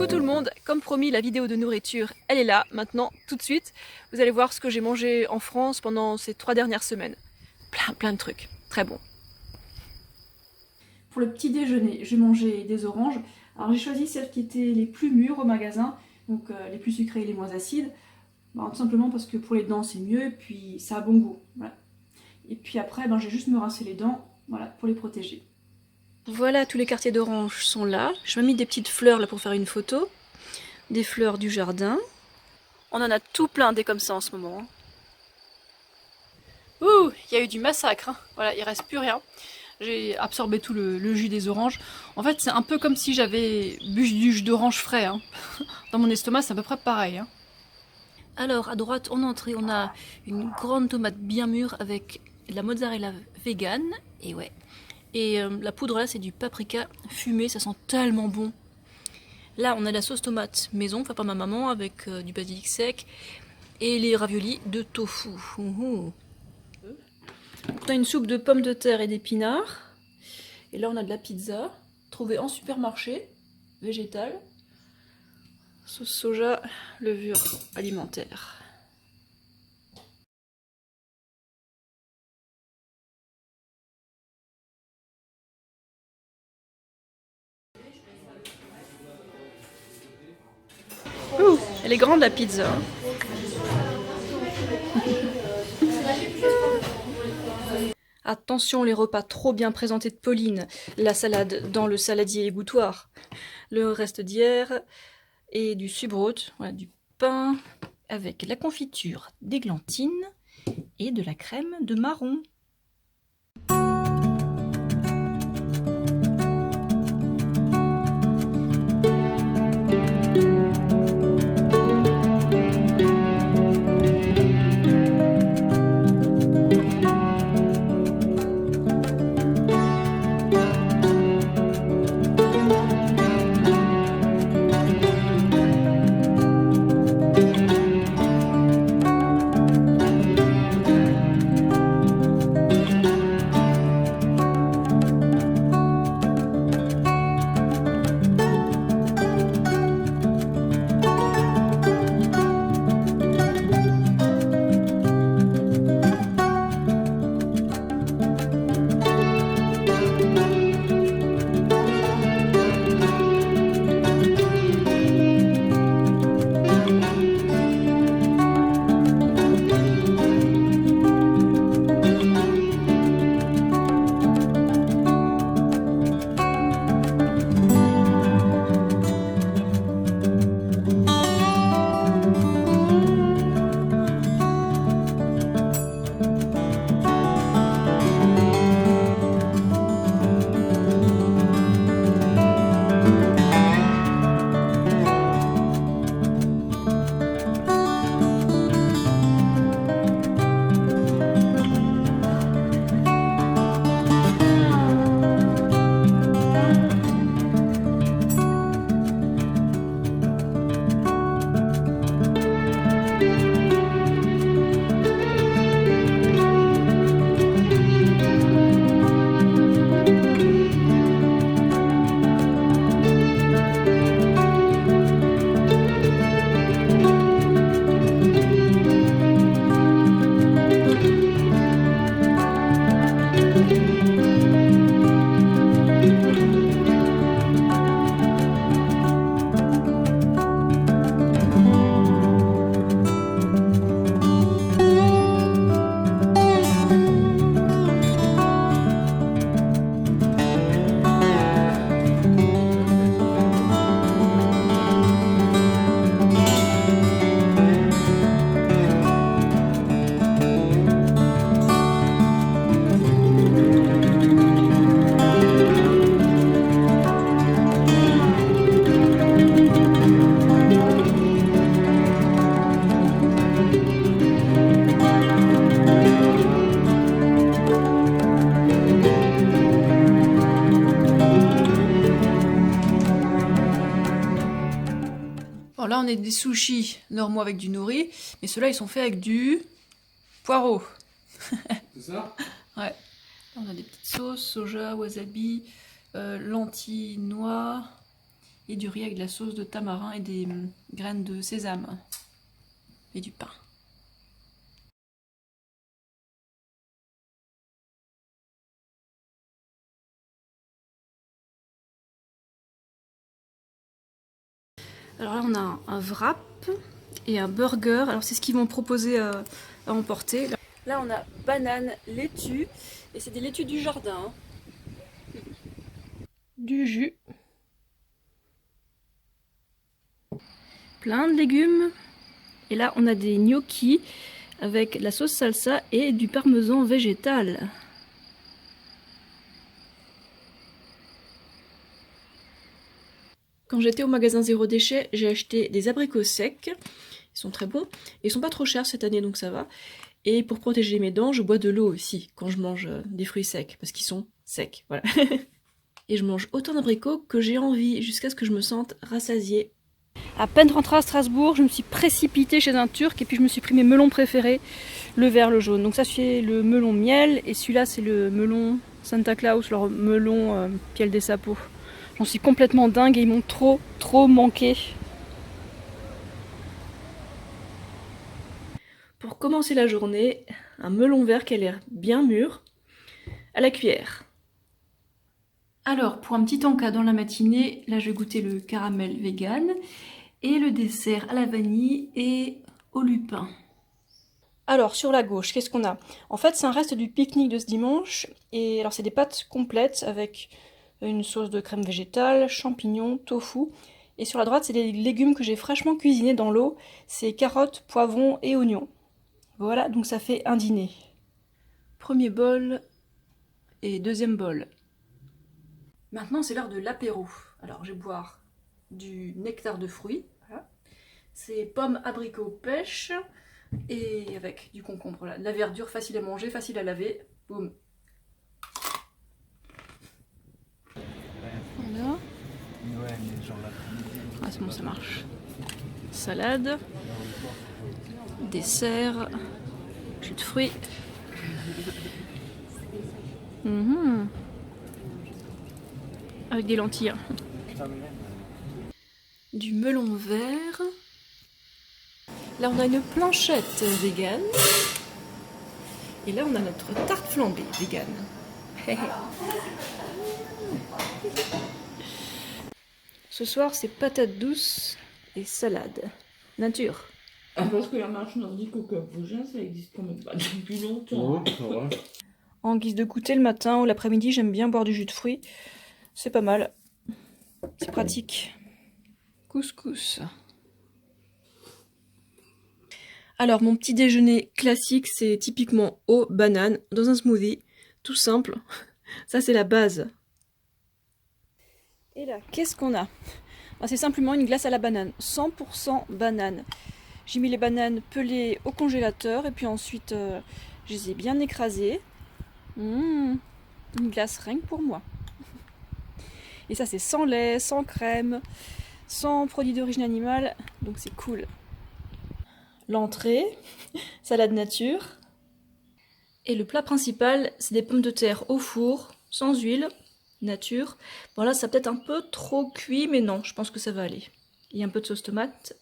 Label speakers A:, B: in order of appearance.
A: Coucou tout le monde, comme promis la vidéo de nourriture elle est là maintenant tout de suite. Vous allez voir ce que j'ai mangé en France pendant ces 3 dernières semaines. Plein de trucs, très bon.
B: Pour le petit déjeuner, j'ai mangé des oranges. Alors j'ai choisi celles qui étaient les plus mûres au magasin, donc les plus sucrées et les moins acides. Tout simplement parce que pour les dents c'est mieux et puis ça a bon goût. Voilà. Et puis après, j'ai juste me rincer les dents, voilà, pour les protéger.
A: Voilà, tous les quartiers d'orange sont là. Je m'ai mis des petites fleurs là pour faire une photo. Des fleurs du jardin. On en a tout plein des comme ça en ce moment. Ouh, il y a eu du massacre. Voilà, il reste plus rien. J'ai absorbé tout le jus des oranges. En fait, c'est un peu comme si j'avais bu du jus d'orange frais. Dans mon estomac, c'est à peu près pareil. Alors, à droite, en entrée, on a une grande tomate bien mûre avec de la mozzarella vegan. Et ouais. Et la poudre là, c'est du paprika fumé, ça sent tellement bon. Là, on a la sauce tomate maison, faite par ma maman, avec du basilic sec. Et les raviolis de tofu. On a une soupe de pommes de terre et d'épinards. Et là, on a de la pizza, trouvée en supermarché, végétale. Sauce soja, levure alimentaire. Ouh, elle est grande la pizza. Attention les repas trop bien présentés de Pauline. La salade dans le saladier égouttoir. Le reste d'hier et du subroute, voilà, du pain avec la confiture d'églantine et de la crème de marron. Bon, là, on est des sushis normaux avec du nori, mais ceux-là, ils sont faits avec du poireau.
C: C'est ça?
A: Ouais. Là, on a des petites sauces, soja, wasabi, lentilles, noix, Et du riz avec de la sauce de tamarin et des graines de sésame. Et du pain. Alors là on a un wrap et un burger. Alors c'est ce qu'ils m'ont proposé à emporter. Là on a banane, laitue. Et c'est des laitues du jardin. Du jus. Plein de légumes. Et là on a des gnocchis avec la sauce salsa et du parmesan végétal. Quand j'étais au magasin Zéro Déchet, j'ai acheté des abricots secs. Ils sont très bons. Ils sont pas trop chers cette année, donc ça va. Et pour protéger mes dents, je bois de l'eau aussi quand je mange des fruits secs, parce qu'ils sont secs, voilà. Et je mange autant d'abricots que j'ai envie, jusqu'à ce que je me sente rassasiée. À peine rentrée à Strasbourg, je me suis précipitée chez un Turc, et puis je me suis pris mes melons préférés, le vert, le jaune. Donc ça c'est le melon miel, et celui-là c'est le melon Santa Claus, leur melon Piel des Sapos. J'en suis complètement dingue et ils m'ont trop manqué. Pour commencer la journée, un melon vert qui a l'air bien mûr, à la cuillère. Alors, pour un petit encas dans la matinée, là je vais goûter le caramel vegan et le dessert à la vanille et au lupin. Alors, sur la gauche, qu'est-ce qu'on a? En fait, c'est un reste du pique-nique de ce dimanche. Et alors, c'est des pâtes complètes avec une sauce de crème végétale, champignons, tofu. Et sur la droite, c'est des légumes que j'ai fraîchement cuisinés dans l'eau. C'est carottes, poivrons et oignons. Voilà, donc ça fait un dîner. Premier bol et deuxième bol. Maintenant, c'est l'heure de l'apéro. Alors, je vais boire du nectar de fruits. Voilà. C'est pommes, abricots, pêche. Et avec du concombre. Voilà. De la verdure facile à manger, facile à laver. Boum. Voilà. Ah, c'est bon, ça marche. Salade. Dessert. Jus de fruits. Avec des lentilles. Du melon vert. Là on a une planchette vegan. Et là on a notre tarte flambée vegan. Ce soir c'est patates douces et salade. Nature.
D: Ah, parce que la marche nordique au Cambodgien, ça existe quand même pas depuis longtemps.
C: Ouais, ça va.
A: En guise de goûter le matin ou l'après-midi, j'aime bien boire du jus de fruits. C'est pas mal. C'est pratique. Couscous. Alors, mon petit déjeuner classique, c'est typiquement eau, banane, dans un smoothie. Tout simple. Ça, c'est la base. Et là, qu'est-ce qu'on a? C'est simplement une glace à la banane. 100% banane. J'ai mis les bananes pelées au congélateur et puis ensuite, je les ai bien écrasées. Une glace rien que pour moi. Et ça, c'est sans lait, sans crème, sans produits d'origine animale. Donc, c'est cool. L'entrée, salade nature. Et le plat principal, c'est des pommes de terre au four, sans huile, nature. Bon là, ça peut être un peu trop cuit, mais non, je pense que ça va aller. Il y a un peu de sauce tomate